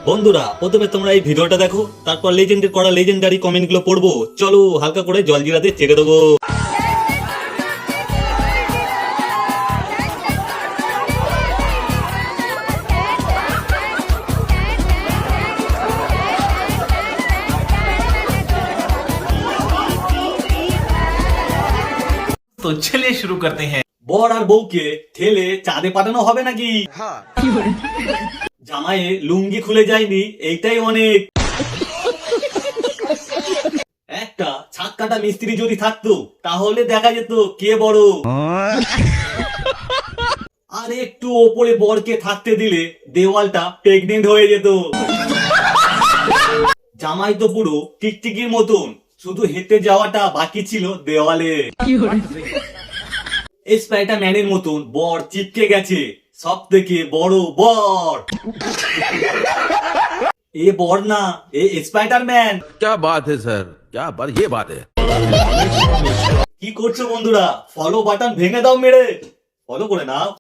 বন্ধুরা প্রথমে তোমরা এই ভিডিওটা দেখো, তারপর লেজেন্ডের করা লেজেন্ডারি কমেন্ট গুলো পড়বো। চলো হালকা করে জল জিরাতে ছেড়ে দেবো। तो चलिए शुरू करते हैं। বর আর বউকে ঠেলে চাঁদে পাঠানো হবে নাকি? জামাইয়ে লুঙ্গি খুলে যায়নি, এইটাই অনেক। একটা ছাদ কাটা মিস্ত্রি যদি থাকতো তাহলে দেখা যেত কে বড়। আর একটু ওপরে বরকে থাকতে দিলে দেওয়ালটা প্রেগনেন্ট হয়ে যেত। জামাই তো পুরো টিকটিকির মতন, শুধু হেঁটে যাওয়াটা বাকি ছিল দেওয়ালে। স্পাইডারম্যানের মতন বর চিপকে গেছে, সব থেকে বড় বর। এ বর না, এ স্পাইডারম্যান। क्या बात है सर, क्या बात, ये बात है। কি করছো বন্ধুরা? ফলো বাটন ভেঙে দাও মেরে, ফলো করে নাও।